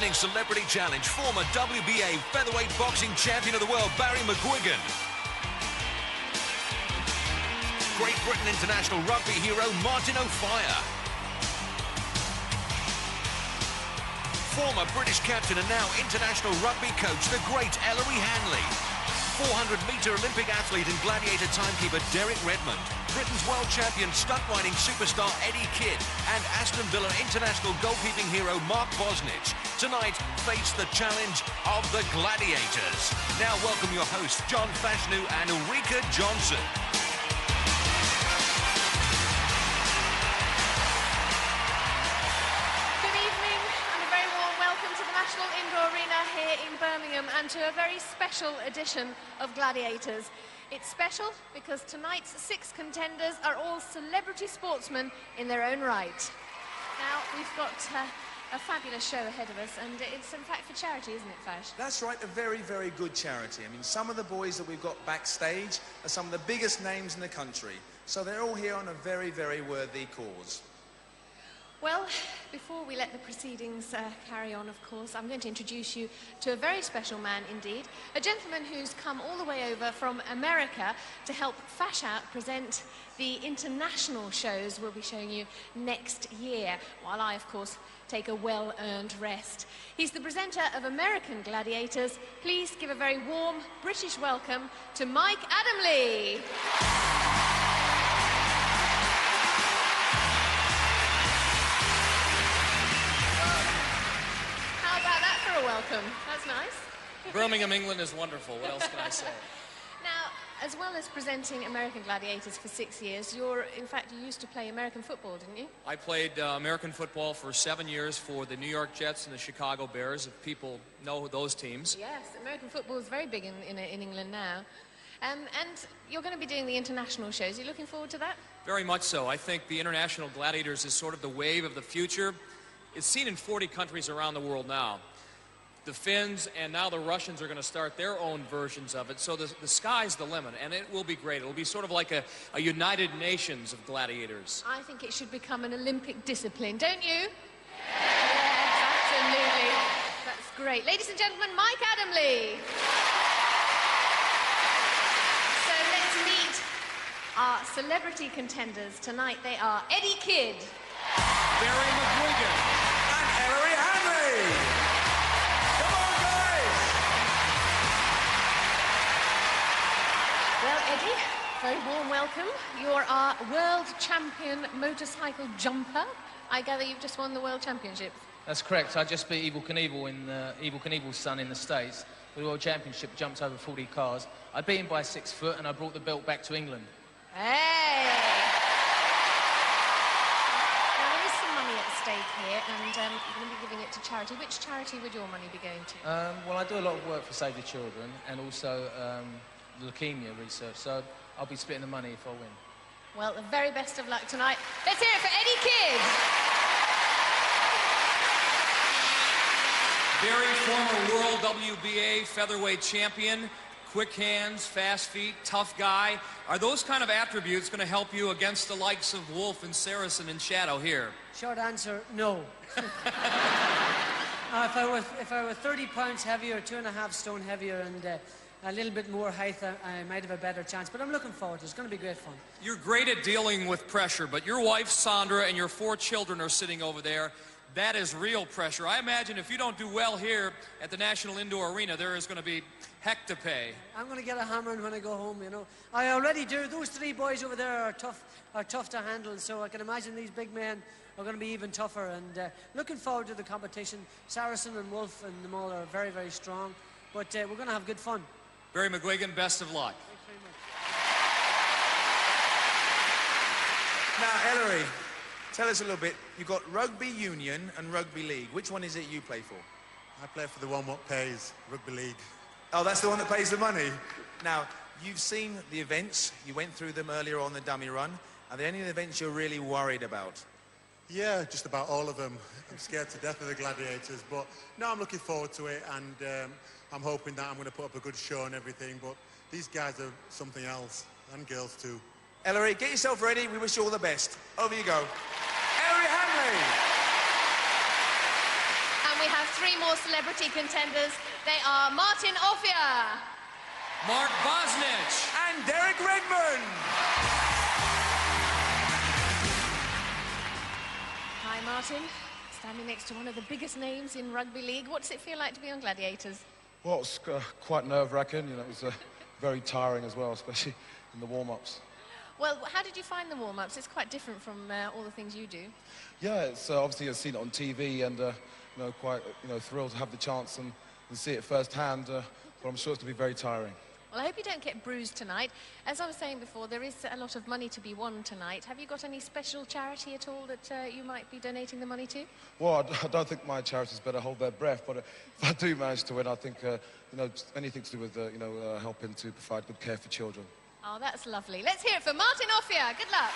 winning Celebrity Challenge, former WBA featherweight boxing champion of the world, Barry McGuigan. Great Britain international rugby hero, Martin Offiah. Former British captain and now international rugby coach, the great Ellery Hanley. 400-metre Olympic athlete and gladiator timekeeper Redmond. Britain's world champion stunt riding superstar Eddie Kidd. And Aston Villa international goalkeeping hero Mark Bosnich. Tonight, face the challenge of the Gladiators. Now welcome your hosts, John Fashanu and Ulrika Johnson. Indoor Arena here in Birmingham, and to a very special edition of Gladiators. It's special because tonight's 6 contenders are all celebrity sportsmen in their own right. Now, we've got a fabulous show ahead of us, and it's in fact for charity, isn't it, Fash? That's right, a very, very good charity. I mean, some of the boys that we've got backstage are some of the biggest names in the country, so they're all here on a very, very worthy cause. Well, before we let the proceedings carry on, of course, I'm going to introduce you to a very special man indeed, a gentleman who's come all the way over from America to help Fash Out present the international shows we'll be showing you next year, while I, of course, take a well-earned rest. He's the presenter of American Gladiators. Please give a very warm British welcome to Mike Adamle. Welcome. That's nice. Birmingham, England is wonderful. What else can I say? Now, as well as presenting American Gladiators for 6 years, in fact, you used to play American football, didn't you? I played American football for 7 years for the New York Jets and the Chicago Bears, if people know those teams. Yes, American football is very big in England now. And you're going to be doing the international shows. Are you looking forward to that? Very much so. I think the International Gladiators is sort of the wave of the future. It's seen in 40 countries around the world now. The Finns and now the Russians are going to start their own versions of it. So the sky's the limit, and it will be great. It'll be sort of like a United Nations of gladiators. I think it should become an Olympic discipline, don't you? Yes, absolutely. That's great. Ladies and gentlemen, Mike Adamle. So let's meet our celebrity contenders tonight. They are Eddie Kidd, Barry McGuigan, and Ellery Hanley. Well, Eddie, very warm welcome. You're our world champion motorcycle jumper. I gather you've just won the world championship. That's correct. I just beat Evel Knievel in Evel Knievel's son in the States. The world championship jumped over 40 cars. I beat him by 6 foot, and I brought the belt back to England. Hey! Now, there is some money at stake here, and you're going to be giving it to charity. Which charity would your money be going to? Well, I do a lot of work for Save the Children, and also leukemia research, so I'll be splitting the money if I win. Well, the very best of luck tonight. Let's hear it for Eddie Kidd. Barry, former world WBA featherweight champion, quick hands, fast feet, tough guy. Are those kind of attributes going to help you against the likes of Wolf and Saracen and Shadow here? Short answer, no. If I were 30 pounds heavier, 2.5 stone heavier, and a little bit more height, I might have a better chance. But I'm looking forward to it. It's going to be great fun. You're great at dealing with pressure, but your wife, Sandra, and your 4 children are sitting over there. That is real pressure. I imagine if you don't do well here at the National Indoor Arena, there is going to be heck to pay. I'm going to get a hammering when I go home, you know. I already do. Those 3 boys over there are tough to handle, so I can imagine these big men are going to be even tougher. And looking forward to the competition. Saracen and Wolf and them all are very, very strong. But we're going to have good fun. Barry McGuigan, best of luck. Thanks very much. Now, Ellery, tell us a little bit. You've got rugby union and rugby league. Which one is it you play for? I play for the one what pays, rugby league. Oh, that's the one that pays the money. Now, you've seen the events. You went through them earlier on the dummy run. Are there any events you're really worried about? Yeah, just about all of them. I'm scared to death of the Gladiators, but no, I'm looking forward to it, and I'm hoping that I'm going to put up a good show and everything, but these guys are something else, and girls too. Ellery, get yourself ready. We wish you all the best. Over you go. Ellery Hanley! And we have three more celebrity contenders. They are Martin Offiah, Mark Bosnich, and Derek Redmond. Hi, Martin. Standing next to one of the biggest names in rugby league. What does it feel like to be on Gladiators? Well, it's quite nerve-wracking. You know, it was very tiring as well, especially in the warm-ups. Well, how did you find the warm-ups? It's quite different from all the things you do. Yeah, it's obviously I've seen it on TV and you know, quite thrilled to have the chance and see it firsthand. But I'm sure it's going to be very tiring. Well, I hope you don't get bruised tonight. As I was saying before, there is a lot of money to be won tonight. Have you got any special charity at all that you might be donating the money to? Well, I don't think my charities better hold their breath, but if I do manage to win, I think you know, anything to do with helping to provide good care for children. Oh, that's lovely. Let's hear it for Martin Offiah. Good luck.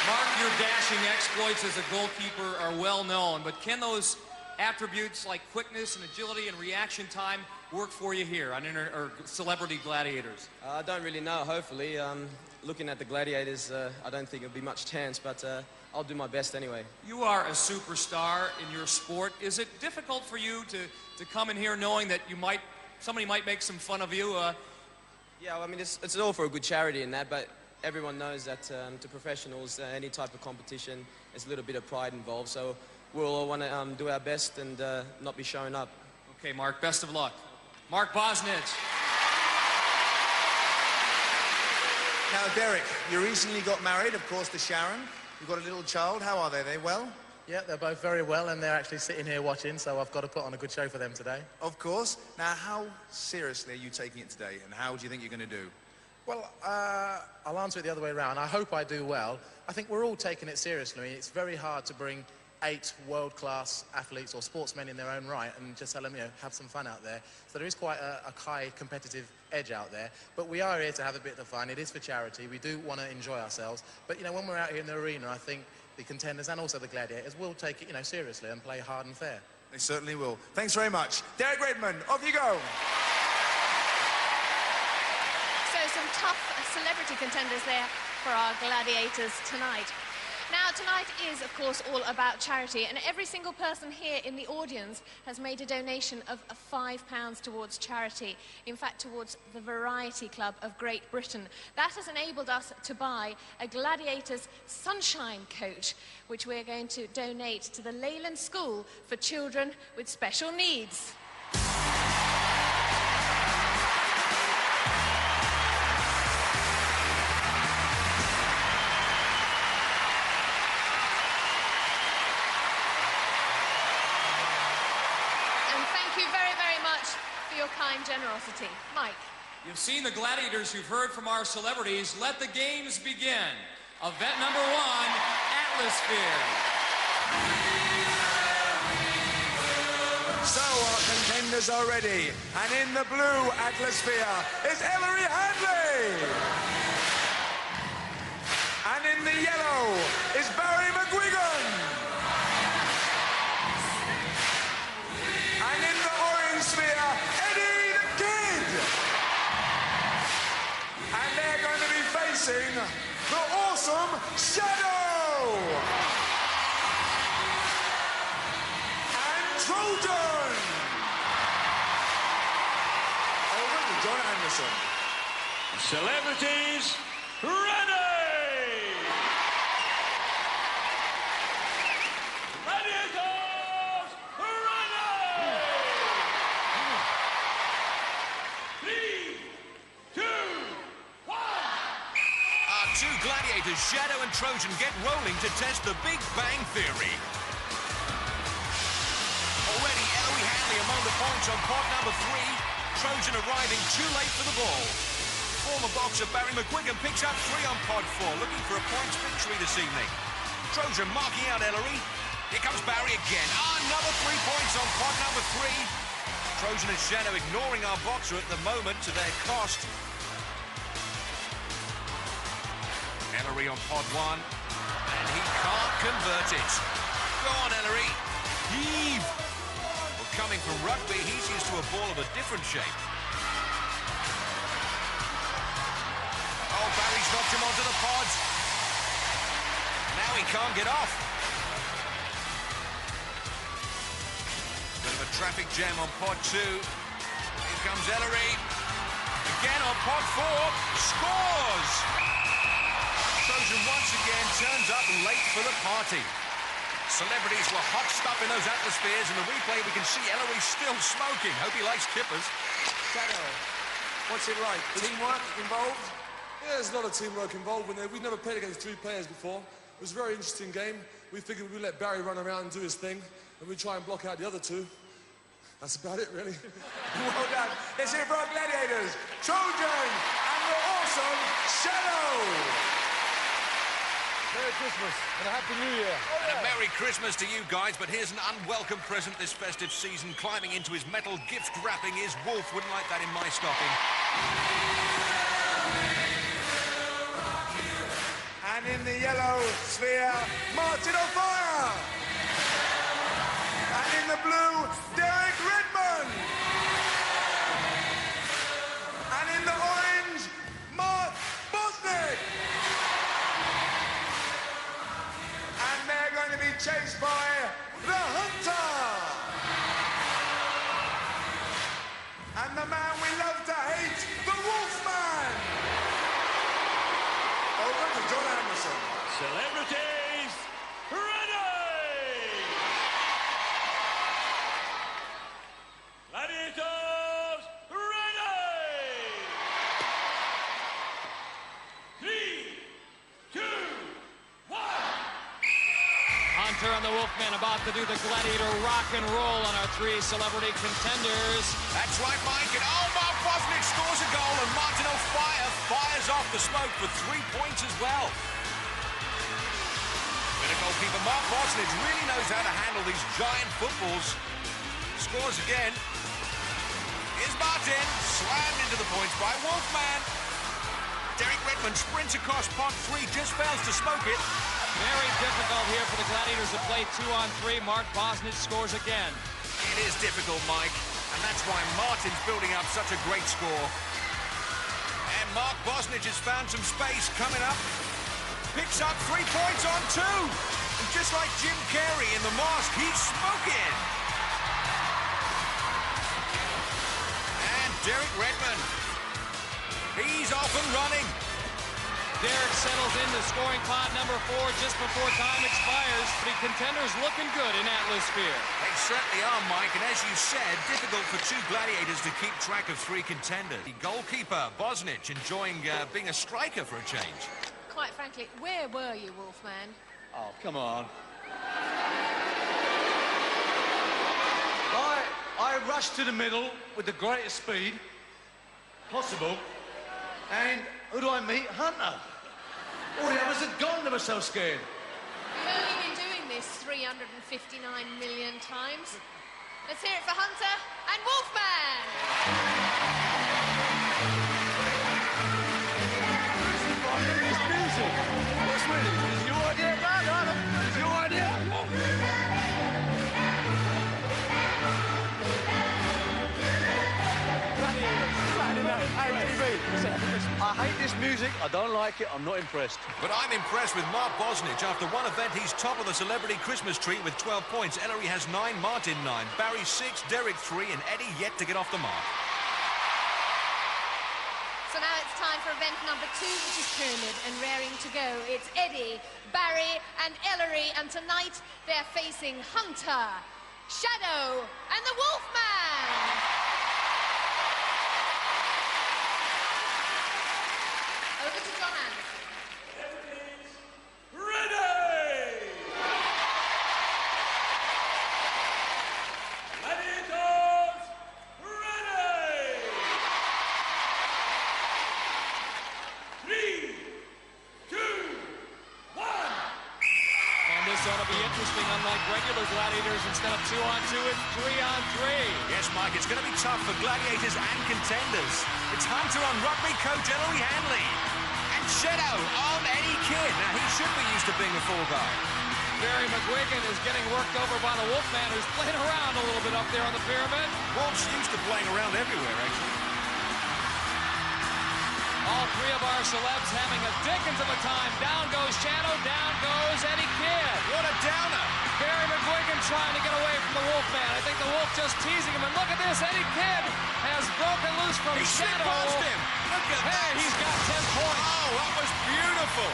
Mark, your dashing exploits as a goalkeeper are well known, but can those attributes like quickness and agility and reaction time work for you here on Celebrity Gladiators? I don't really know, hopefully. Looking at the Gladiators, I don't think it'll be much chance, but I'll do my best anyway. You are a superstar in your sport. Is it difficult for you to come in here knowing that somebody might make some fun of you? Yeah, well, I mean, it's all for a good charity and that, but everyone knows that to professionals, any type of competition, there's a little bit of pride involved, so we'll all want to do our best and not be showing up. Okay, Mark, best of luck. Mark Bosnich. Now, Derek, you recently got married, of course, to Sharon. You've got a little child. How are they? Are they well? Yeah, they're both very well, and they're actually sitting here watching, so I've got to put on a good show for them today. Of course. Now, how seriously are you taking it today, and how do you think you're going to do? Well, I'll answer it the other way around. I hope I do well. I think we're all taking it seriously. It's very hard to bring 8 world-class athletes or sportsmen in their own right and just tell them, have some fun out there. So there is quite a high competitive edge out there. But we are here to have a bit of fun. It is for charity. We do want to enjoy ourselves. But, when we're out here in the arena, I think the contenders and also the gladiators will take it, seriously and play hard and fair. They certainly will. Thanks very much. Derek Redmond, off you go. So some tough celebrity contenders there for our Gladiators tonight. Now, tonight is, of course, all about charity, and every single person here in the audience has made a donation of £5 towards charity, in fact, towards the Variety Club of Great Britain. That has enabled us to buy a Gladiators Sunshine Coach, which we're going to donate to the Leyland School for children with special needs. Kind generosity. Mike. You've seen the Gladiators, you've heard from our celebrities. Let the games begin. Event number 1, Atmosphere. So our contenders are ready, and in the blue Atmosphere is Ellery Hanley. And in the yellow is McGuigan. And in the orange sphere, and they're going to be facing the awesome Shadow and Trojan. Over to John Anderson. Celebrities ready! Gladiators ready! 3, 2, 1! Our 2 gladiators, Shadow and Trojan, get rolling to test the Big Bang Theory. Already, Ellery Hanley among the points on pod number 3. Trojan arriving too late for the ball. Former boxer McGuigan picks up 3 on pod 4, looking for a points victory this evening. Trojan marking out Ellery. Here comes Barry again. Another 3 points on pod number 3. Trojan and Shadow ignoring our boxer at the moment to their cost. Ellery on pod 1, and he can't convert it. Go on, Ellery. Heave. Well, coming from rugby, he's used to a ball of a different shape. Oh, Barry's knocked him onto the pods. Now he can't get off. Traffic jam on pod 2. Here comes Ellery. Again on pod 4. Scores! Trojan once again turns up late for the party. Celebrities were hot stuff in those atmospheres. In the replay, we can see Ellery still smoking. Hope he likes kippers. Shadow, what's it like? Teamwork involved? Yeah, there's a lot of teamwork involved. We've never played against 3 players before. It was a very interesting game. We figured we'd let Barry run around and do his thing, and we'd try and block out the other 2. That's about it, really. Well done. Let's hear it for our Gladiators, Trojan and the awesome Shadow. Merry Christmas and a Happy New Year. And a Merry Christmas to you guys, but here's an unwelcome present this festive season. Climbing into his metal gift wrapping is Wolf. Wouldn't like that in my stocking. And in the yellow sphere, Martin Offiah. And in the blue, Redmond. And in the orange, Bosnich. And they're going to be chased by the Hunter. And the man we love to hate, the Wolfman. Over to John Anderson. Celebrities, ready! Gladiators, ready! 3, 2, 1. Hunter and the Wolfman about to do the Gladiator rock and roll on our 3 celebrity contenders. That's right, Mike. And Mark Bosnich scores a goal, and Martin Offiah fires off the smoke for 3 points as well. Bit of goalkeeper Mark Bosnich really knows how to handle these giant footballs. Scores again. Here's Martin, slammed into the points by Wolfman. Redmond sprints across pot 3, just fails to smoke it. Very difficult here for the Gladiators to play 2-on-3. Mark Bosnich scores again. It is difficult, Mike, and that's why Martin's building up such a great score. And Mark Bosnich has found some space coming up. Picks up 3 points on 2. And just like Jim Carrey in The Mask, he's smoking. And Redmond, he's off and running. Derek settles into scoring pot number 4 just before time expires. 3 contenders looking good in Atmosphere. They certainly are, Mike, and as you said, difficult for 2 Gladiators to keep track of 3 contenders. The goalkeeper, Bosnich, enjoying being a striker for a change. Quite frankly, where were you, Wolfman? Oh, come on. I rushed to the middle with the greatest speed possible, and who do I meet? Hunter. All the others had gone, they were so scared. You've only been doing this 359 million times. Let's hear it for Hunter and Wolfman. This music. What's with it? Is it your idea? No. It's your idea. I hate this music, I don't like it, I'm not impressed. But I'm impressed with Mark Bosnich. After one event, he's top of the celebrity Christmas tree with 12 points. Ellery has 9, Martin 9, Barry 6, Derek 3, and Eddie yet to get off the mark. So now it's time for event number 2, which is Pyramid, and raring to go. It's Eddie, Barry, and Ellery, and tonight they're facing Hunter, Shadow, and the Wolfman. Over to John Anderson. Ready! Gladiators, ready! 3, 2, 1. And this ought to be interesting. Unlike regular Gladiators, instead of 2-on-2, it's 3-on-3. Yes, Mike, it's going to be tough for Gladiators and contenders. It's Hunter on rugby coach Ellery Hanley. And Shadow on Eddie Kidd. Now, he should be used to being a full guy. Barry McGuigan is getting worked over by the Wolfman, who's playing around a little bit up there on the pyramid. Wolf's used to playing around everywhere, actually. All 3 of our celebs having a dickens of a time. Down goes Shadow, down goes Eddie Kidd. What a downer. Barry McGuigan trying to get away from the Wolfman. I think the Wolfman just teasing him, and look at this. Eddie Kidd has broken loose from He Shadow. past him. Look at that. Hey, he's got 10 points. Oh, that was beautiful.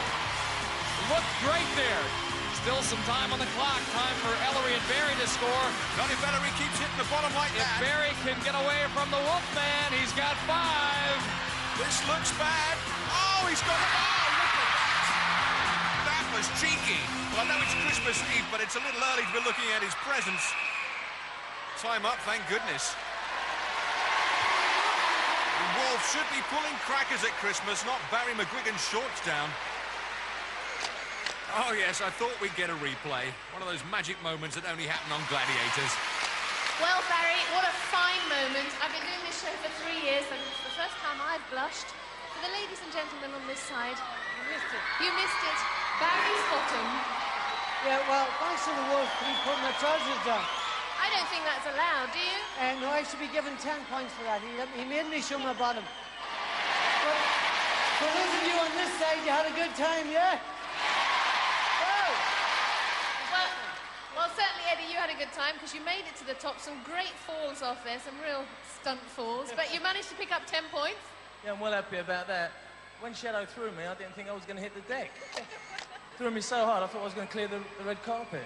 Looked great there. Still some time on the clock. Time for Ellery and Barry to score. Not if Ellery keeps hitting the bottom like If that. Barry can get away from the Wolfman, he's got 5. This looks bad. Oh, he's got it. Oh, look at that. That was cheeky. Well, I know it's Christmas Eve, but it's a little early to be looking at his presents. Time up, thank goodness. The Wolves should be pulling crackers at Christmas, not Barry McGuigan's shorts down. Oh, yes, I thought we'd get a replay. One of those magic moments that only happen on Gladiators. Well, Barry, what a fine moment. I've been doing this show for 3 years, and it's the first time I've blushed. For the ladies and gentlemen on this side, you missed it. You missed it. Barry's bottom. Yeah, well, thanks to the Wolf, he's putting my trousers down. I don't think that's allowed, do you? No, I should be given 10 points for that. He made me show my bottom. But for those of you on this side, you had a good time, yeah? Well, certainly, Eddie, you had a good time because you made it to the top. Some great falls off there, some real stunt falls. But you managed to pick up 10 points. Yeah, I'm well happy about that. When Shadow threw me, I didn't think I was going to hit the deck. Threw me so hard, I thought I was going to clear the red carpet.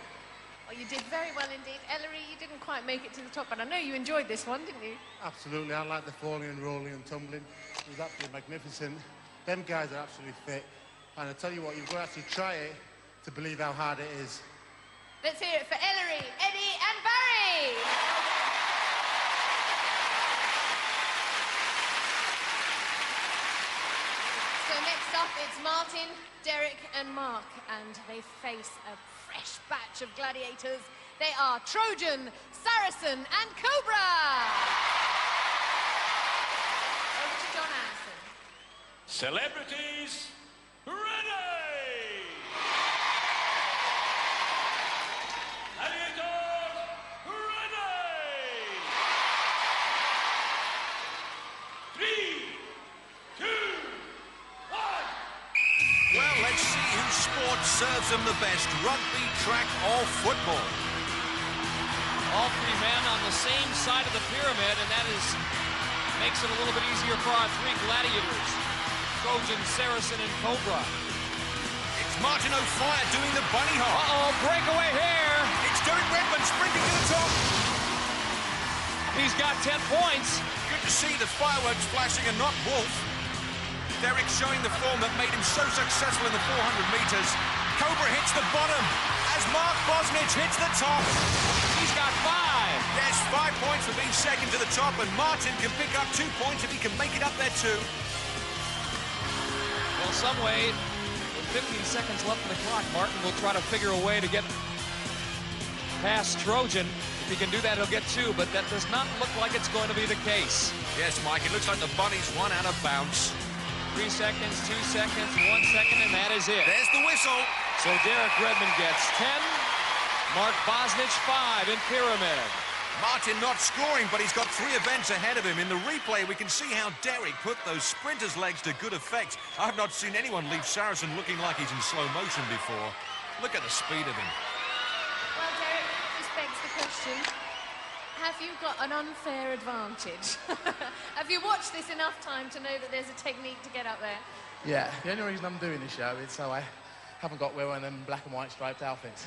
Well, you did very well indeed. Ellery, you didn't quite make it to the top, but I know you enjoyed this one, didn't you? Absolutely, I like the falling and rolling and tumbling. It was absolutely magnificent. Them guys are absolutely fit. And I tell you what, you've got to actually try it to believe how hard it is. Let's hear it for Ellery, Eddie and Barry. So next up, it's Martin, Derek and Mark, and they face a fresh batch of gladiators. They are Trojan, Saracen and Cobra. Over to John Anderson. Celebrities, ready! Gladiators, ready! 3, 2, 1. Well, let's see whose sport serves them the best, rugby, track or football. All 3 men on the same side of the pyramid, and that makes it a little bit easier for our 3 gladiators. Trojan, Saracen, and Cobra. It's Martin Offiah doing the bunny hop. Uh-oh, breakaway here. It's Derek Redmond sprinting to the top. He's got 10 points. Good to see the fireworks flashing and not Wolf. Derek showing the form that made him so successful in the 400 metres. Cobra hits the bottom as Mark Bosnich hits the top. He's got 5. Yes, 5 points for being second to the top, and Martin can pick up 2 points if he can make it up there too. Well, some way, with 15 seconds left on the clock, Martin will try to figure a way to get past Trojan. If he can do that, he'll get 2, but that does not look like it's going to be the case. Yes, Mike, it looks like the bunny's one out of bounds. 3 seconds, 2 seconds, 1 second, and that is it. There's the whistle. So Derek Redmond gets 10, Mark Bosnich 5 in pyramid. Martin not scoring, but he's got 3 events ahead of him. In the replay, we can see how Derek put those sprinters' legs to good effect. I've not seen anyone leave Saracen looking like he's in slow motion before. Look at the speed of him. Well, Derek, this begs the question, have you got an unfair advantage? Have you watched this enough time to know that there's a technique to get up there? Yeah, the only reason I'm doing this show is so I haven't got wearing them black and white striped outfits.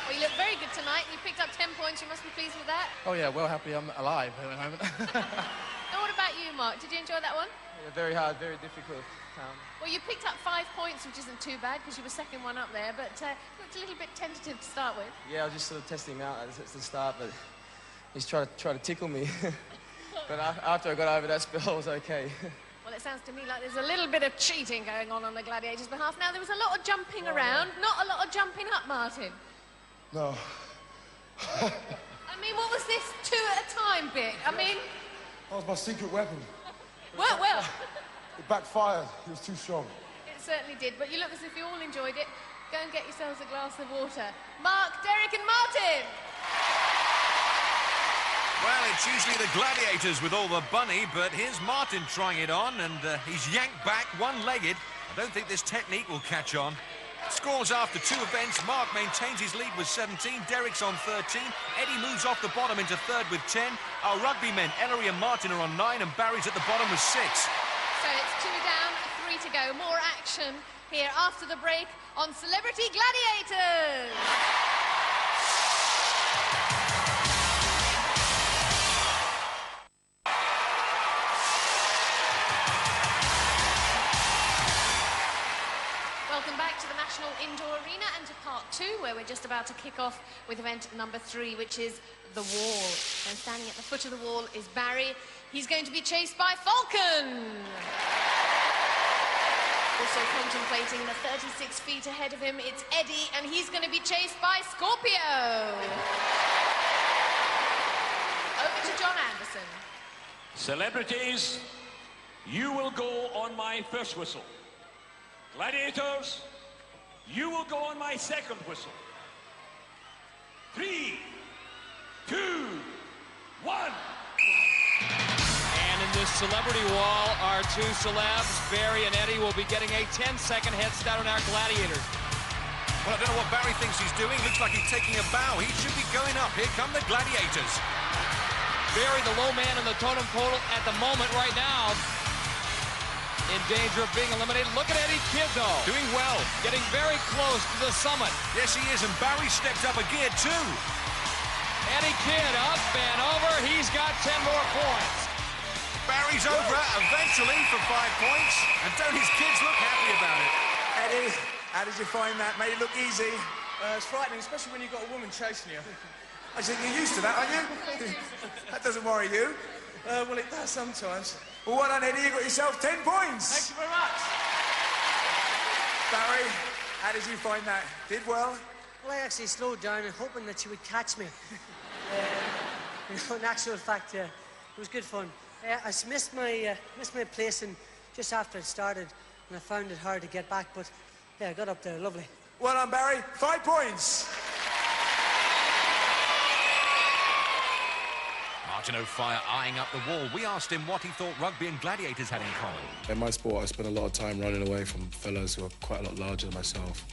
Well, you look very good tonight. You picked up 10 points. You must be pleased with that. Oh yeah, well happy I'm alive at the moment. And what about you, Mark? Did you enjoy that one? Yeah, very hard, very difficult. Well, you picked up 5 points, which isn't too bad because you were second one up there, but looked a little bit tentative to start with. Yeah, I was just sort of testing him out at the start, but he's trying to tickle me. But after I got over that spell, I was okay. Well, it sounds to me like there's a little bit of cheating going on the Gladiators' behalf. Now, there was a lot of jumping around, not a lot of jumping up, Martin. No. I mean, what was this 2 at a time bit? I mean... That was my secret weapon. Well. It backfired. It was too strong. It certainly did, but you look as if you all enjoyed it. Go and get yourselves a glass of water. Mark, Derek and Martin! Well, it's usually the Gladiators with all the bunny, but here's Martin trying it on, and he's yanked back, one-legged. I don't think this technique will catch on. Scores after 2 events. Mark maintains his lead with 17. Derek's on 13. Eddie moves off the bottom into 3rd with 10. Our rugby men, Ellery and Martin, are on 9, and Barry's at the bottom with 6. So it's 2 down, 3 to go. More action here after the break on Celebrity Gladiators. Welcome back to the National Indoor Arena and to part 2, where we're just about to kick off with event number 3, which is the wall. And standing at the foot of the wall is Barry. He's going to be chased by Falcon. Also contemplating the 36 feet ahead of him, it's Eddie, and he's going to be chased by Scorpio. Over to John Anderson. Celebrities, you will go on my first whistle. Gladiators, you will go on my second whistle. 3, 2, 1. And in this celebrity wall, our 2 celebs, Barry and Eddie, will be getting a 10-second head start on our Gladiators. Well, I don't know what Barry thinks he's doing. Looks like he's taking a bow. He should be going up. Here come the Gladiators. Barry, the low man in the totem pole at the moment right now, in danger of being eliminated. Look at Eddie Kidd, though. Doing well. Getting very close to the summit. Yes, he is, and Barry stepped up a gear, too. Eddie Kidd up and over. He's got 10 more points. Barry's over eventually for 5 points. And don't his kids look happy about it? Eddie, how did you find that? Made it look easy? It's frightening, especially when you've got a woman chasing you. I think you're used to that, aren't you? That doesn't worry you. Well, it does sometimes. Well, well done, Eddie. You got yourself 10 points. Thank you very much. Barry, how did you find that? Did well? Well, I actually slowed down and hoping that she would catch me. You know, in actual fact, it was good fun. I missed my placing just after it started, and I found it hard to get back, but yeah, I got up there. Lovely. Well done, Barry. 5 points. Martin Offiah eyeing up the wall. We asked him what he thought rugby and gladiators had in common. In my sport, I spend a lot of time running away from fellas who are quite a lot larger than myself.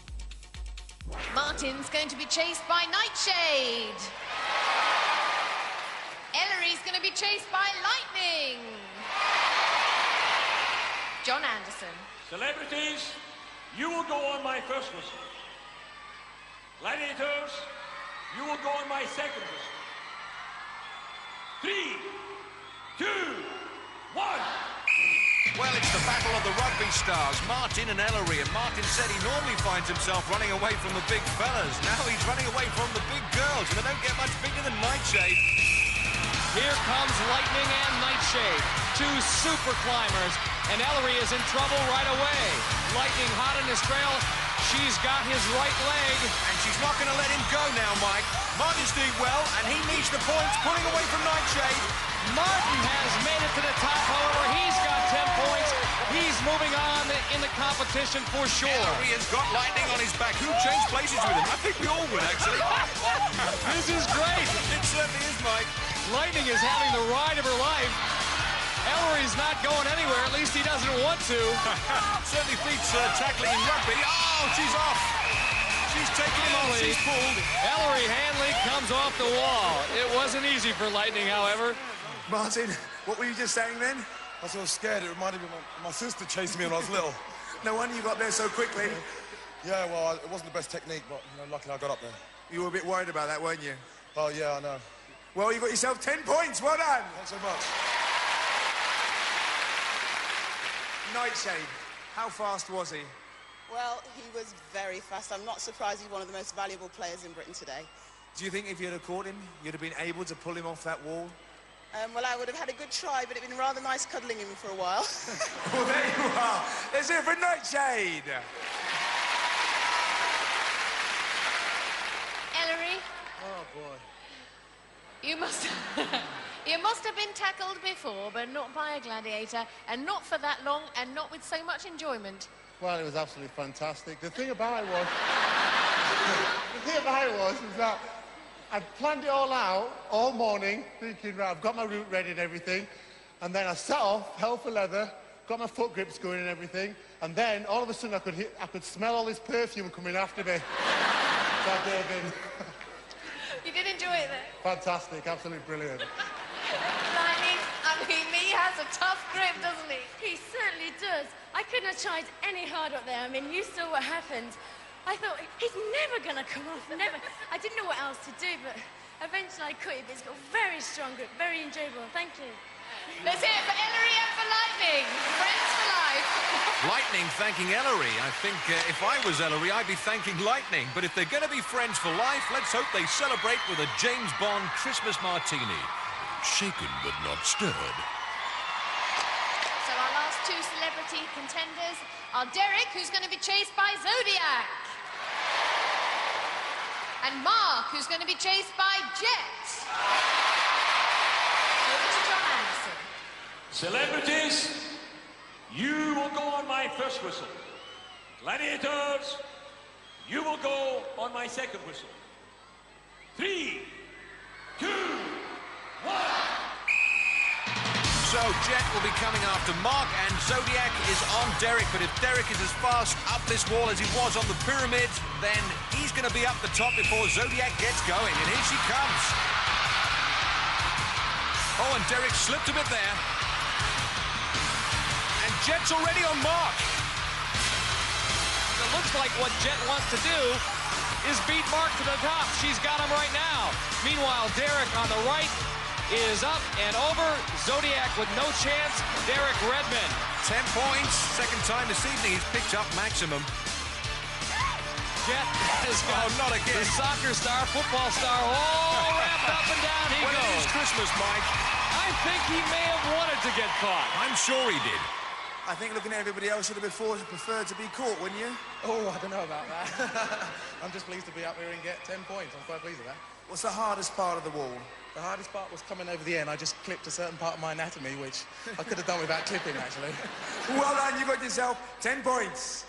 Martin's going to be chased by Nightshade. Ellery's going to be chased by Lightning. John Anderson. Celebrities, you will go on my first whistle. Gladiators, you will go on my second whistle. 3, 2, 1. Well, it's the battle of the rugby stars, Martin and Ellery. And Martin said he normally finds himself running away from the big fellas. Now he's running away from the big girls, and they don't get much bigger than Nightshade. Here comes Lightning and Nightshade, 2 super climbers, and Ellery is in trouble right away. Lightning hot on his trail. She's got his right leg. And she's not going to let him go now, Mike. Martin's doing well, and he needs the points, pulling away from Nightshade. Martin has made it to the top, however. He's got 10 points. He's moving on in the competition for sure. Ellery has got Lightning on his back. Who changed places with him? I think we all would, actually. This is great. It certainly is, Mike. Lightning is having the ride of her life. Ellery's not going anywhere. At least he doesn't want to. Certainly beats tackling in rugby. Oh, she's off. She's taking him off. She's pulled. Ellery Hanley comes off the wall. It wasn't easy for Lightning, however. Martin, what were you just saying then? I was so scared. It reminded me of my sister chasing me when I was little. No wonder you got there so quickly. Yeah, well, it wasn't the best technique, but luckily I got up there. You were a bit worried about that, weren't you? Oh, yeah, I know. Well, you got yourself 10 points. Well done. Thanks so much. Nightshade, how fast was he? Well, he was very fast. I'm not surprised he's one of the most valuable players in Britain today. Do you think if you'd have caught him, you'd have been able to pull him off that wall? Well, I would have had a good try, but it'd been rather nice cuddling him for a while. Well, there you are. Let's hear it for Nightshade. Ellery, Oh, boy. you must have been tackled before, but not by a gladiator, and not for that long, and not with so much enjoyment. Well, it was absolutely fantastic. The thing about it was that I'd planned it all out all morning, thinking, right, I've got my route ready and everything, and then I set off, hell for leather, got my foot grips going and everything, And then, all of a sudden, I could smell all this perfume coming after me. You did enjoy it, though? Fantastic, absolutely brilliant. Lightning, I mean, he has a tough grip, doesn't he? He certainly does. I couldn't have tried any harder up there. I mean, you saw what happened. I thought, he's never going to come off, never. I didn't know what else to do, but eventually I could. He's got very strong grip, very enjoyable. Thank you. Let's hear it for Ellery and for Lightning. Friends for life. Lightning thanking Ellery. I think if I was Ellery, I'd be thanking Lightning. But if they're going to be friends for life, let's hope they celebrate with a James Bond Christmas martini. Shaken but not stirred. So our last two celebrity contenders are Derek, who's going to be chased by Zodiac. And Mark, who's going to be chased by Jet. Over to John Anderson. Celebrities, you will go on my first whistle. Gladiators, you will go on my second whistle. 3, 2, 1. So Jet will be coming after Mark, and Zodiac is on Derek. But if Derek is as fast up this wall as he was on the pyramid, then he's going to be up the top before Zodiac gets going. And here she comes. Oh, and Derek slipped a bit there. And Jet's already on Mark. It looks like what Jet wants to do is beat Mark to the top. She's got him right now. Meanwhile, Derek on the right is up and over. Zodiac with no chance. Derek Redmond. 10 points. Second time this evening he's picked up maximum. Jet has got not again. The soccer star, football star, all wrapped up and down he well, goes. It is Christmas, Mike. I think he may have wanted to get caught. I'm sure he did. I think looking at everybody else, you'd have preferred to be caught, wouldn't you? Oh, I don't know about that. I'm just pleased to be up here and get 10 points. I'm quite pleased with that. What's the hardest part of the wall? The hardest part was coming over the end. I just clipped a certain part of my anatomy, which I could have done without clipping, actually. Well done, you got yourself 10 points.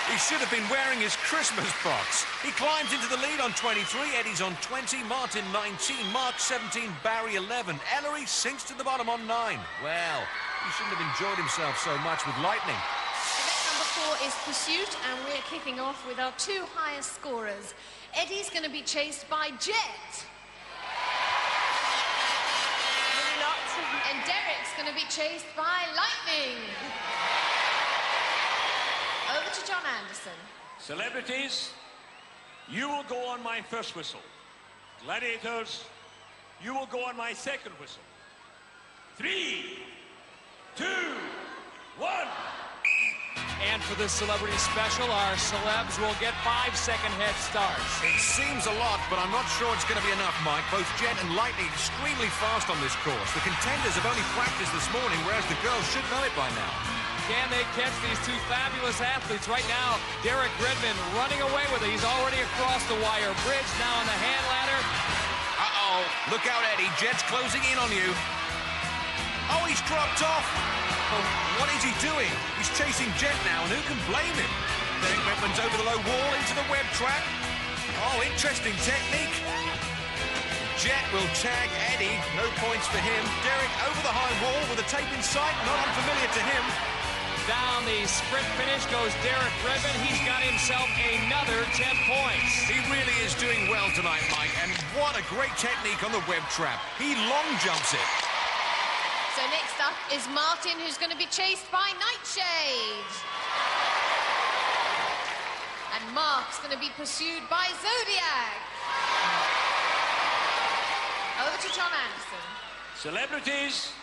He should have been wearing his Christmas box. He climbs into the lead on 23, Eddie's on 20, Martin 19, Mark 17, Barry 11. Ellery sinks to the bottom on 9. Well, he shouldn't have enjoyed himself so much with Lightning. Event number 4 is Pursuit, and we're kicking off with our two highest scorers. Eddie's going to be chased by Jet. And Derek's going to be chased by Lightning. Over to John Anderson. Celebrities, you will go on my first whistle. Gladiators, you will go on my second whistle. 3, 2, 1. And for this celebrity special, our celebs will get 5-second head starts. It seems a lot, but I'm not sure it's going to be enough, Mike. Both Jet and Lightning extremely fast on this course. The contenders have only practiced this morning, whereas the girls should know it by now. Can they catch these two fabulous athletes? Right now, Derek Redmond running away with it. He's already across the wire bridge, now on the hand ladder. Uh-oh. Look out, Eddie. Jet's closing in on you. Oh, he's dropped off. Oh, what is he doing? He's chasing Jet now, and who can blame him? Derek Redmond's over the low wall into the web trap. Oh, interesting technique. Jet will tag Eddie. No points for him. Derek over the high wall with a tape in sight. Not unfamiliar to him. Down the sprint finish goes Derek Redmond. He's got himself another 10 points. He really is doing well tonight, Mike. And what a great technique on the web trap. He long jumps it. So next up is Martin, who's going to be chased by Nightshade. And Mark's going to be pursued by Zodiac. Over to John Anderson. Celebrities,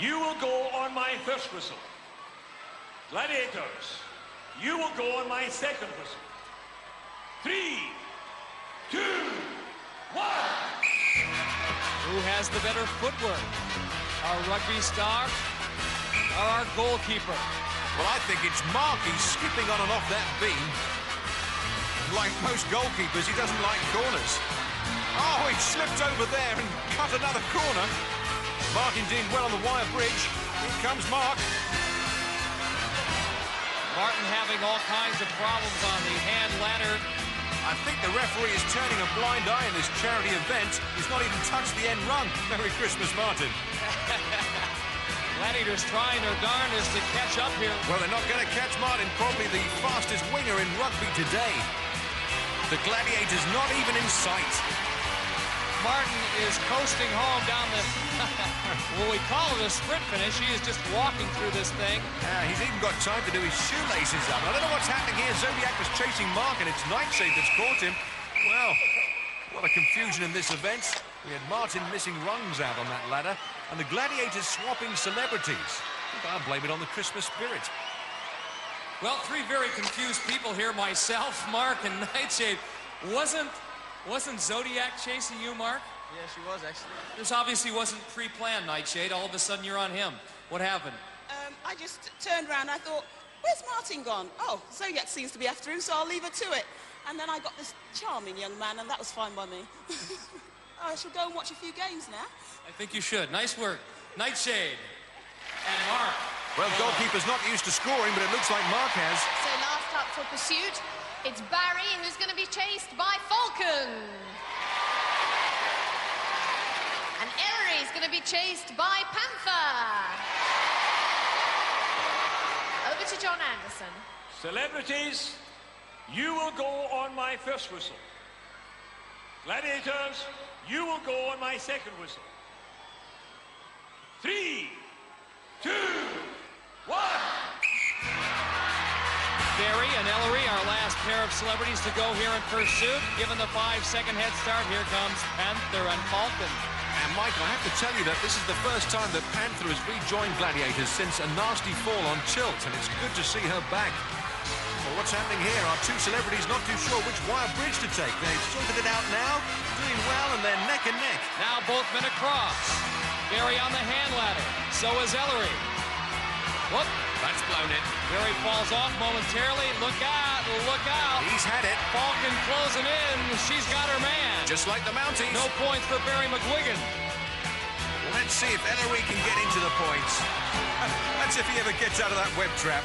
you will go on my first whistle. Gladiators, you will go on my second whistle. 3, 2, 1. Who has the better footwork? Our rugby star or our goalkeeper? Well, I think it's Mark. He's skipping on and off that beam. Like most goalkeepers, he doesn't like corners. Oh, he slipped over there and cut another corner. Martin doing well on the wire bridge. Here comes Mark. Martin having all kinds of problems on the hand ladder. I think the referee is turning a blind eye in this charity event. He's not even touched the end rung. Merry Christmas, Martin. Gladiators trying their darndest to catch up here. Well, they're not going to catch Martin, probably the fastest winger in rugby today. The Gladiators not even in sight. Martin is coasting home down the, well, we call it a sprint finish. He is just walking through this thing. He's even got time to do his shoelaces up. I don't know what's happening here. Zodiac was chasing Mark, and it's Nightshade that's caught him. Well, a lot of confusion in this event. We had Martin missing rungs out on that ladder, and the Gladiators swapping celebrities. I'll blame it on the Christmas spirit. Well, three very confused people here, myself, Mark, and Nightshade. Wasn't Zodiac chasing you, Mark? Yeah, she was, actually. This obviously wasn't pre-planned, Nightshade. All of a sudden, you're on him. What happened? I just turned around and I thought, where's Martin gone? Oh, Zodiac seems to be after him, so I'll leave her to it. And then I got this charming young man, and that was fine by me. I shall go and watch a few games now. I think you should. Nice work. Nightshade. And Mark. Well, goalkeeper's not used to scoring, but it looks like Mark has. So last up for pursuit, it's Barry who's going to be chased by Falcon. And Ellery is going to be chased by Panther. Over to John Anderson. Celebrities, you will go on my first whistle. Gladiators, you will go on my second whistle. 3, 2, 1. Barry and Ellery, our last pair of celebrities to go here in pursuit. Given the 5-second head start, here comes Panther and Falcon. And Mike, I have to tell you that this is the first time that Panther has rejoined Gladiators since a nasty fall on Tilt, and it's good to see her back. Well, what's happening here? Our two celebrities not too sure which wire bridge to take. They've sorted it out now, doing well, and they're neck and neck. Now both men across. Barry on the hand ladder. So is Ellery. Whoop. That's blown it. Barry falls off momentarily. Look out, look out. He's had it. Falcon closing in. She's got her man. Just like the Mounties. No points for Barry McGuigan. Well, let's see if Ellery can get into the points. That's if he ever gets out of that web trap.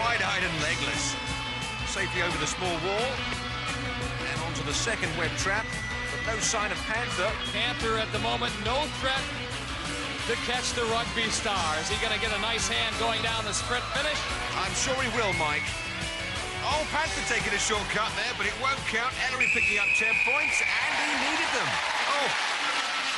Wide-eyed and legless. Safely over the small wall. And onto the second web trap. But no sign of Panther. Panther at the moment, no threat to catch the rugby star. Is he going to get a nice hand going down the sprint finish? I'm sure he will, Mike. Oh, Panther taking a shortcut there, but it won't count. Ellery picking up 10 points, and he needed them. Oh,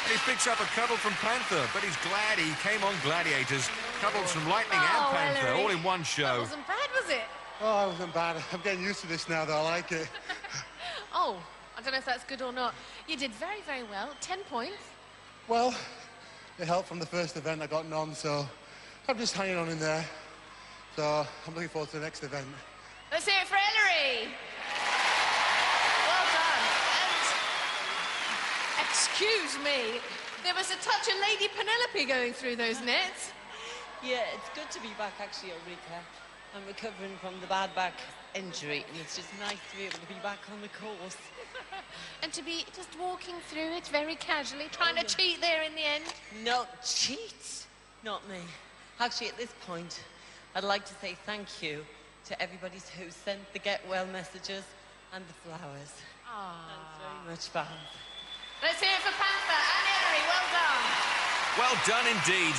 he picks up a cuddle from Panther, but he's glad he came on Gladiators. Cuddles from Lightning and Panther, Ellery. all in one show. That wasn't bad, was it? Oh, it wasn't bad. I'm getting used to this now, though. I like it. Oh, I don't know if that's good or not. You did very, very well. 10 points. Well, it helped from the first event. I got none, so I'm just hanging on in there. So I'm looking forward to the next event. Let's hear it for Ellery. Well done. And excuse me, there was a touch of Lady Penelope going through those nets. Yeah, it's good to be back, actually, Ulrika. I'm recovering from the bad back injury, and it's just nice to be able to be back on the course. And to be just walking through it very casually, trying to cheat there in the end. No, cheat? Not me. Actually, at this point, I'd like to say thank you to everybody who sent the get well messages and the flowers. Thanks very much, fans. Let's hear it for Panther and Ellery. Well done. Well done indeed.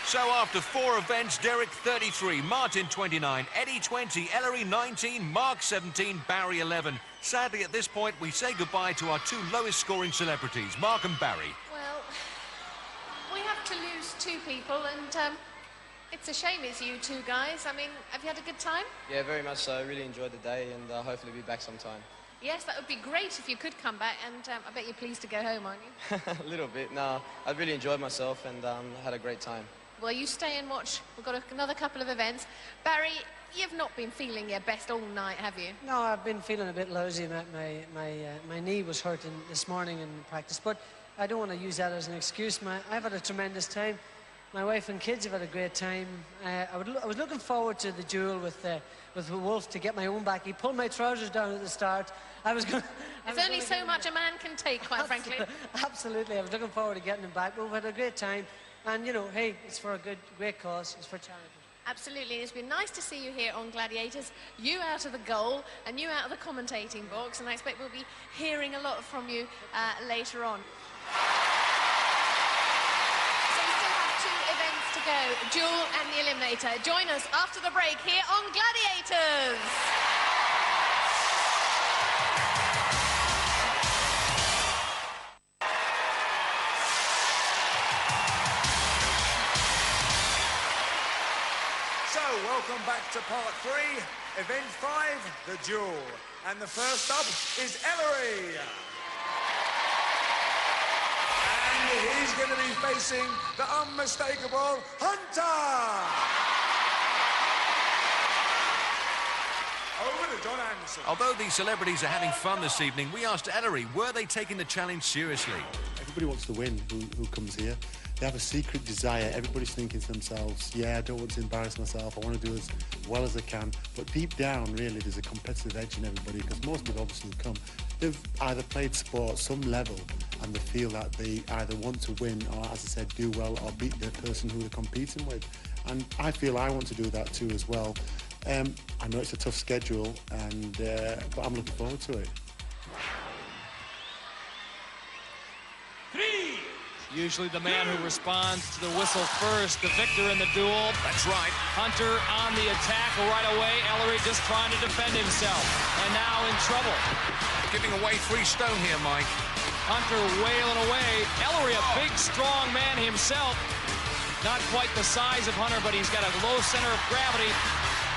So after 4 events, Derek 33, Martin 29, Eddie 20, Ellery 19, Mark 17, Barry 11. Sadly, at this point, we say goodbye to our 2 lowest scoring celebrities, Mark and Barry. Well, we have to lose 2 people, and it's a shame it's you 2 guys. I mean, have you had a good time? Yeah, very much so. I really enjoyed the day, and hopefully be back sometime. Yes, that would be great if you could come back, and I bet you're pleased to go home, aren't you? A little bit. No, I really enjoyed myself and had a great time. Well, you stay and watch. We've got another couple of events. Barry, you've not been feeling your best all night, have you? No, I've been feeling a bit lousy. My knee was hurting this morning in practice, but I don't want to use that as an excuse. I've had a tremendous time. My wife and kids have had a great time. I was looking forward to the duel with Wolf to get my own back. He pulled my trousers down at the start. There's only so much a man can take, quite frankly. Absolutely. I was looking forward to getting him back, but we've had a great time. And, you know, hey, it's for a great cause. It's for charity. Absolutely. It's been nice to see you here on Gladiators. You out of the goal and you out of the commentating box. And I expect we'll be hearing a lot from you later on. So we still have 2 events go, duel and the eliminator. Join us after the break here on Gladiators. So, welcome back to part 3, event 5, the duel. And the first up is Ellery. And he's going to be facing the unmistakable Hunter. Over to John Anderson. Although these celebrities are having fun this evening, we asked Ellery, were they taking the challenge seriously? Everybody wants to win who comes here. They have a secret desire. Everybody's thinking to themselves, yeah, I don't want to embarrass myself. I want to do as well as I can. But deep down, really, there's a competitive edge in everybody because most people obviously come. They've either played sport some level and they feel that they either want to win or, as I said, do well or beat the person who they're competing with. And I feel I want to do that too as well. I know it's a tough schedule, but I'm looking forward to it. Usually the man who responds to the whistle first, the victor in the duel. That's right. Hunter on the attack right away. Ellery just trying to defend himself. And now in trouble. Giving away 3 stone here, Mike. Hunter wailing away. Ellery, a big, strong man himself. Not quite the size of Hunter, but he's got a low center of gravity.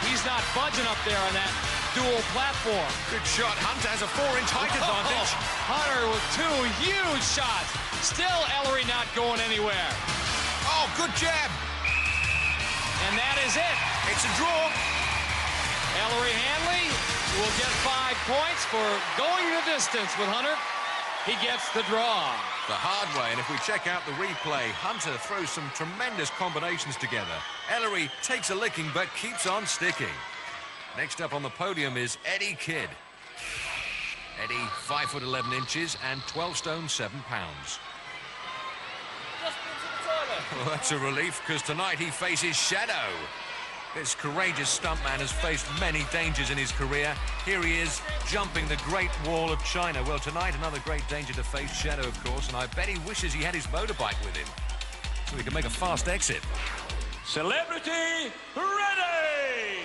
He's not budging up there on that dual platform. Good shot. Hunter has a 4-inch height advantage. Hunter with 2 huge shots. Still Ellery not going anywhere. Oh, good jab. And that is it. It's a draw. Ellery Hanley will get 5 points for going the distance with Hunter. He gets the draw. The hard way, and if we check out the replay, Hunter throws some tremendous combinations together. Ellery takes a licking but keeps on sticking. Next up on the podium is Eddie Kidd. Eddie, 5 foot 11 inches and 12 stone 7 pounds. Well, that's a relief, because tonight he faces Shadow. This courageous stuntman has faced many dangers in his career. Here he is, jumping the Great Wall of China. Well, tonight, another great danger to face Shadow, of course, and I bet he wishes he had his motorbike with him, so he can make a fast exit. Celebrity ready!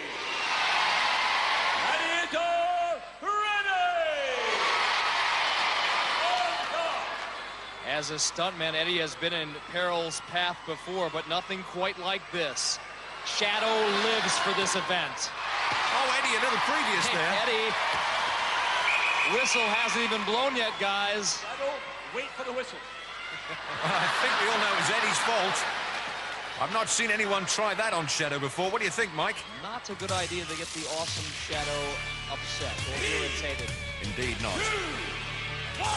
Gladiator ready! As a stuntman, Eddie has been in peril's path before, but nothing quite like this. Shadow lives for this event. Oh, Eddie, a little previous there. Eddie, whistle hasn't even blown yet, guys. Shadow, wait for the whistle. I think we all know it was Eddie's fault. I've not seen anyone try that on Shadow before. What do you think, Mike? Not a good idea to get the awesome Shadow upset or irritated. Indeed not. 2, 1.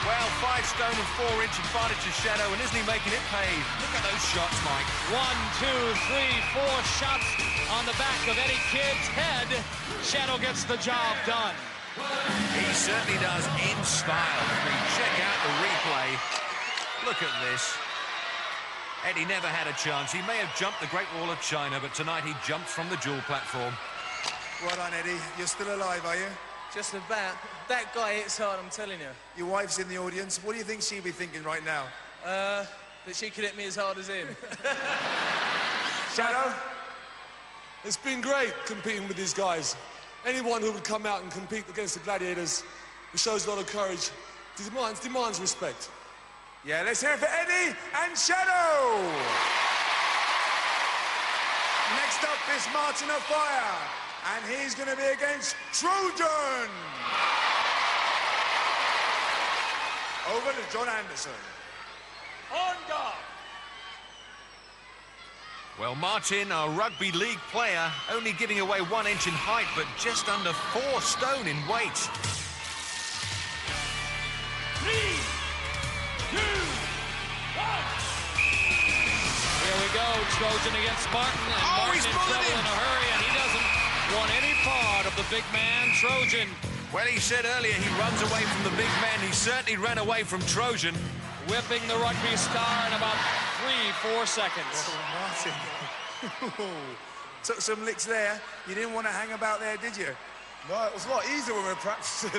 Well, 5 stone and 4-inch advantage to Shadow, and isn't he making it pay? Look at those shots, Mike. 1, 2, 3, 4 shots on the back of Eddie Kidd's head. Shadow gets the job done. He certainly does in style. If we check out the replay, look at this. Eddie never had a chance. He may have jumped the Great Wall of China, but tonight he jumped from the dual platform. Well done, Eddie. You're still alive, are you? Just about. That guy hits hard, I'm telling you. Your wife's in the audience. What do you think she'd be thinking right now? That she could hit me as hard as him. Shadow? It's been great competing with these guys. Anyone who would come out and compete against the Gladiators, it shows a lot of courage, demands respect. Yeah, let's hear it for Eddie and Shadow! Next up is Martin Offiah, and he's going to be against Trojan! Over to John Anderson. On guard. Well, Martin, a rugby league player, only giving away 1 inch in height, but just under 4 stone in weight. 3, 2, 1. Here we go, Trojan against Martin, and Martin he's in trouble him. in a hurry, and he doesn't want any part of the big man, Trojan. Well, he said earlier he runs away from the big man. He certainly ran away from Trojan. Whipping the rugby star in about 3-4 seconds. Oh, Martin. Took some licks there. You didn't want to hang about there, did you? No, it was a lot easier when we were practicing.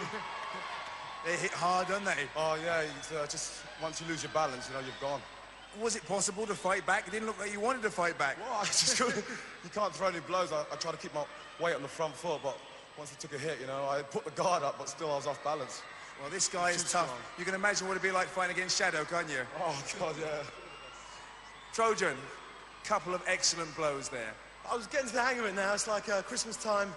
They hit hard, don't they? Oh, yeah, it's, just once you lose your balance, you know, you've gone. was it possible to fight back? It didn't look like you wanted to fight back. Well, I just couldn't. You can't throw any blows. I tried to keep my weight on the front foot, but once he took a hit, you know, I put the guard up, but still I was off balance. Well, this guy is tough. You can imagine what it'd be like fighting against Shadow, can't you? Oh, God, yeah. Trojan, couple of excellent blows there. I was getting to the hang of it now. It's like Christmas time,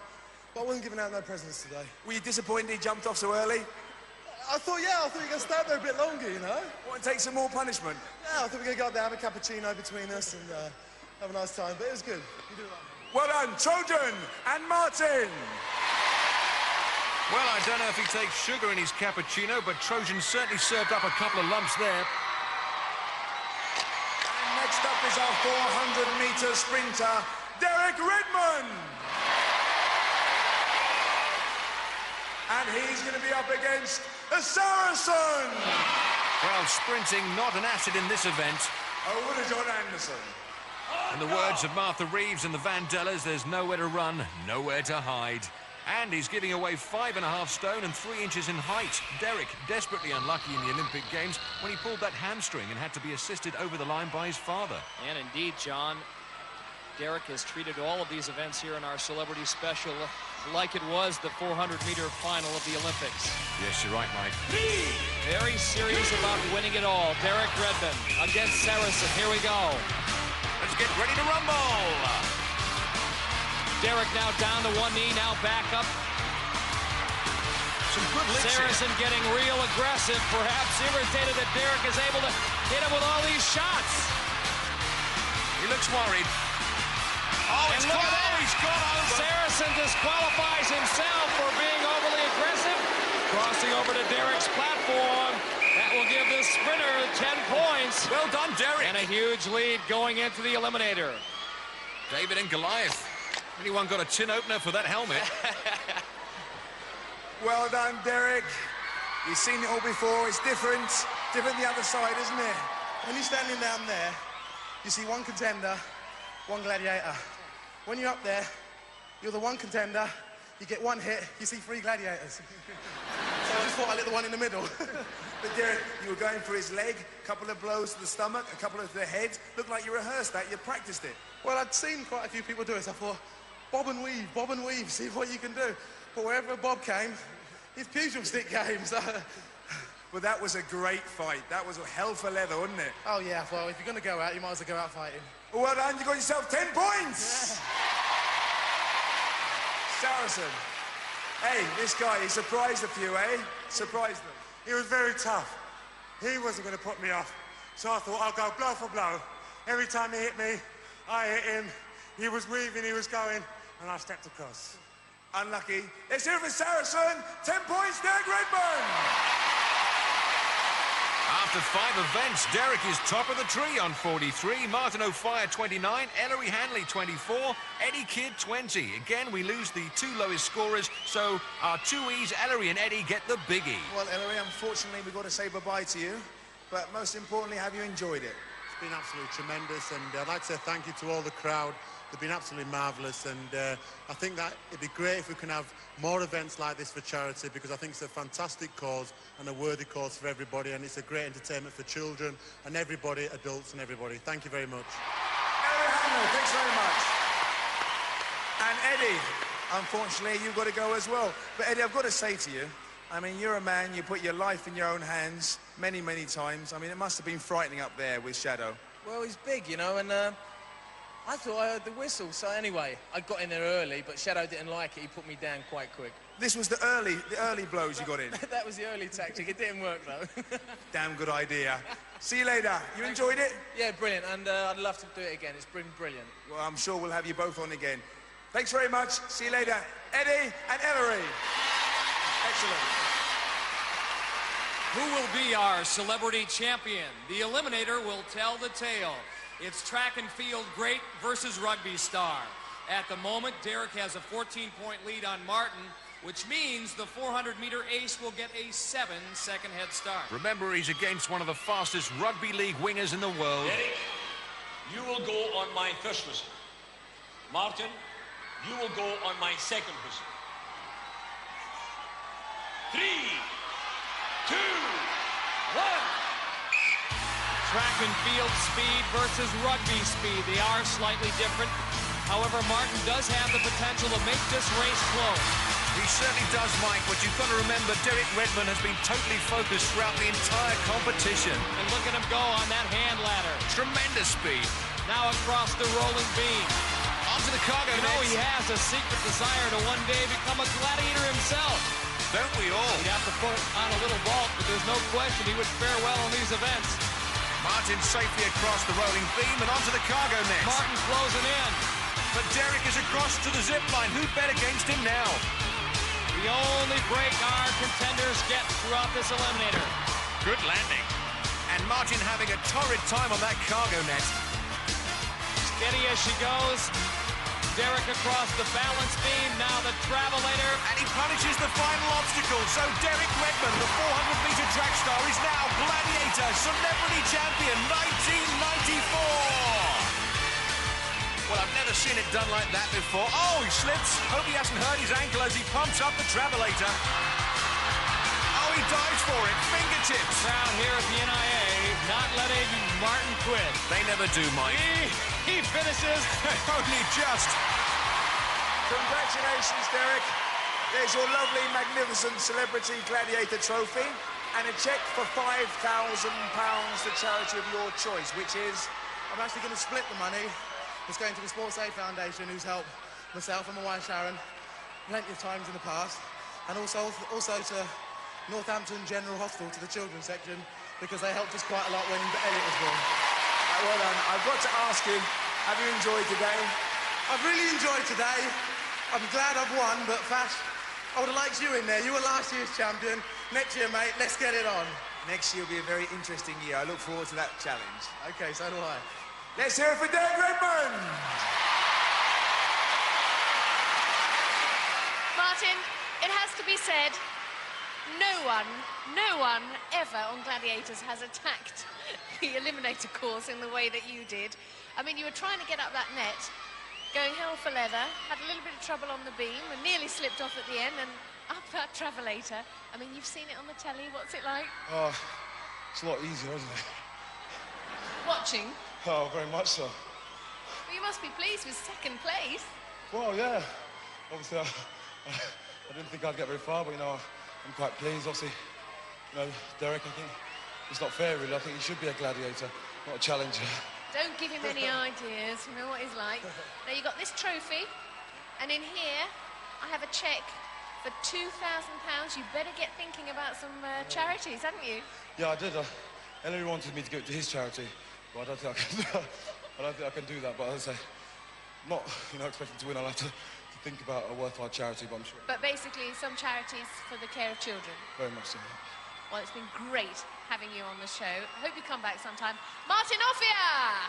but I wasn't giving out no presents today. Were you disappointed he jumped off so early? I thought you were going to stay up there a bit longer, you know? Want to take some more punishment? Yeah, I thought we were going to go up there, have a cappuccino between us and have a nice time, but it was good. You do it right. Well done, Trojan and Martin. Well, I don't know if he takes sugar in his cappuccino, but Trojan certainly served up a couple of lumps there. And next up is our 400-metre sprinter, Derek Redmond. And he's going to be up against a Saracen. Well, sprinting not an asset in this event. Oh, what is John Anderson? In the words of Martha Reeves and the Vandellas, there's nowhere to run, nowhere to hide. And he's giving away 5.5 stone and 3 inches in height. Derek, desperately unlucky in the Olympic Games when he pulled that hamstring and had to be assisted over the line by his father. And indeed, John, Derek has treated all of these events here in our Celebrity Special like it was the 400-meter final of the Olympics. Yes, you're right, Mike. Very serious about winning it all. Derek Redmond against Saracen. Here we go. Let's get ready to rumble. Derek now down to one knee, now back up. Some good licks Saracen here. getting real aggressive, perhaps irritated that Derek is able to hit him with all these shots. He looks worried. Oh, it's look close. at that. He's gone over. Saracen disqualifies himself for being overly aggressive. Crossing over to Derek's platform. That will give this sprinter 10 points. Well done, Derek. And a huge lead going into the eliminator. David and Goliath. Anyone got a tin opener for that helmet? Well done, Derek. You've seen it all before. It's different. Different the other side, isn't it? When you're standing down there, you see one contender, one gladiator. When you're up there, you're the one contender, you get one hit, you see 3 gladiators. So I just thought I'd let the one in the middle. But Derek, you were going for his leg, a couple of blows to the stomach, a couple of the head. Looked like you rehearsed that, you practiced it. Well, I'd seen quite a few people do it, so I thought, bob and weave, see what you can do. But wherever Bob came, his pugil stick came, so... Well, that was a great fight. That was hell for leather, wasn't it? Oh, yeah, well, if you're going to go out, you might as well go out fighting. Well done, you got yourself 10 points! Yeah. Saracen. Hey, this guy, he surprised a few, eh? Surprised them. He was very tough. He wasn't going to put me off. So I thought I'll go blow for blow. Every time he hit me, I hit him. He was weaving, he was going, and I stepped across. Unlucky. Let's hear it for Saracen. 10 points, Derek Redmond. After 5 events, Derek is top of the tree on 43, Martin Offiah 29, Ellery Hanley 24, Eddie Kidd 20. Again, we lose the 2 lowest scorers, so our 2Es, Ellery and Eddie, get the biggie. Well, Ellery, unfortunately, we've got to say bye-bye to you. But most importantly, have you enjoyed it? It's been absolutely tremendous, and I'd like to say thank you to all the crowd. They've been absolutely marvellous, and I think that it'd be great if we can have more events like this for charity, because I think it's a fantastic cause and a worthy cause for everybody, and it's a great entertainment for children and everybody, adults and everybody. Thank you very much. Ellery Hanley, thanks very much. And Eddie, unfortunately, you've got to go as well. But Eddie, I've got to say to you, I mean, you're a man, you put your life in your own hands many, many times. I mean, it must have been frightening up there with Shadow. Well, he's big, you know, and I thought I heard the whistle. So anyway, I got in there early, but Shadow didn't like it. He put me down quite quick. This was the early blows you got in. That was the early tactic. It didn't work, though. Damn good idea. See you later. You enjoyed it? Yeah, brilliant, and I'd love to do it again. It's been brilliant. Well, I'm sure we'll have you both on again. Thanks very much. See you later. Eddie and Ellery. Excellent. Who will be our celebrity champion? The Eliminator will tell the tale. It's track and field great versus rugby star. At the moment, Derek has a 14-point lead on Martin, which means the 400-meter ace will get a 7-second head start. Remember, he's against one of the fastest rugby league wingers in the world. Derek, you will go on my first whistle. Martin, you will go on my second whistle. 3, 2, 1. track and field speed versus rugby speed. They are slightly different. However, Martin does have the potential to make this race close. He certainly does, Mike, but you've got to remember Derek Redmond has been totally focused throughout the entire competition. And look at him go on that hand ladder. Tremendous speed. Now across the rolling beam. Onto the cargo You know next. he has a secret desire to one day become a gladiator himself. Don't we all? He'd have to put on a little bulk, but there's no question he would fare well in these events. Martin safely across the rolling beam and onto the cargo next. Martin closing in. But Derek is across to the zip line. Who'd bet against him now? The only break our contenders get throughout this eliminator. Good landing. And Martin having a torrid time on that cargo net. Steady as she goes. Derek across the balance beam. Now the travelator. And he punishes the final obstacle. So Derek Redmond, the 400-meter track star, is now Gladiator Celebrity Champion 1994. Well, I've never seen it done like that before. Oh, he slips. Hope he hasn't hurt his ankle as he pumps up the travelator. Oh, he dives for it. Fingertips. Crowd here at the NIA not letting Martin quit. They never do, Mike. He finishes. Only just. Congratulations, Derek. There's your lovely, magnificent Celebrity Gladiator trophy and a cheque for £5,000 to charity of your choice, which is... I'm actually going to split the money. It's going to the Sports Aid Foundation, who's helped myself and my wife Sharon plenty of times in the past, and also to Northampton General Hospital, to the children's section, because they helped us quite a lot when Elliot was born. Well done. I've got to ask you, have you enjoyed today? I've really enjoyed today. I'm glad I've won, but Fash, I would have liked you in there. You were last year's champion. Next year, mate, let's get it on. Next year will be a very interesting year. I look forward to that challenge. Okay, so do I. Let's hear it for Derek Redmond! Martin, it has to be said, no one ever on Gladiators has attacked the eliminator course in the way that you did. I mean, you were trying to get up that net, going hell for leather, had a little bit of trouble on the beam, and nearly slipped off at the end, and up that travelator. I mean, you've seen it on the telly. What's it like? Oh, it's a lot easier, isn't it? Watching? Oh, very much so. Well, you must be pleased with second place. Well, yeah. Obviously, I didn't think I'd get very far, but, you know, I'm quite pleased. Obviously, you know, Derek, I think it's not fair, really. I think he should be a gladiator, not a challenger. Don't give him any ideas. You know what he's like. Now, you got this trophy, and in here, I have a cheque for £2,000. You better get thinking about some charities, haven't you? Yeah, I did. Ellery wanted me to give it to his charity, but I don't think I can. I don't think I can do that. But as I say, not, you know, expecting to win. I'll have to think about a worthwhile charity, but I'm sure. But basically, some charities for the care of children. Very much so. Well, it's been great having you on the show. I hope you come back sometime. Martin Offiah!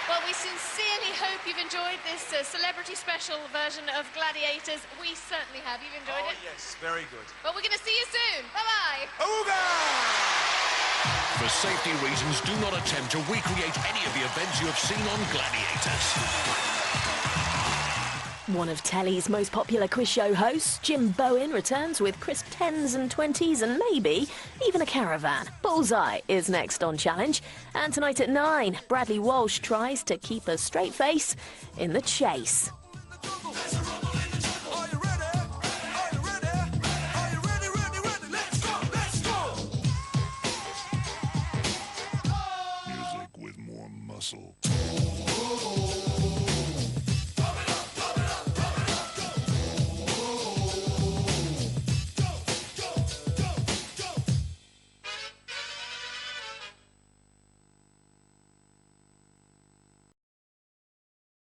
Well, we sincerely hope you've enjoyed this celebrity special version of Gladiators. We certainly have. You've enjoyed it? Yes, very good. Well, we're going to see you soon. Bye-bye. Ooga! For safety reasons, do not attempt to recreate any of the events you have seen on Gladiators. One of telly's most popular quiz show hosts, Jim Bowen, returns with crisp 10s and 20s and maybe even a caravan. Bullseye is next on Challenge. And tonight at 9, Bradley Walsh tries to keep a straight face in The Chase.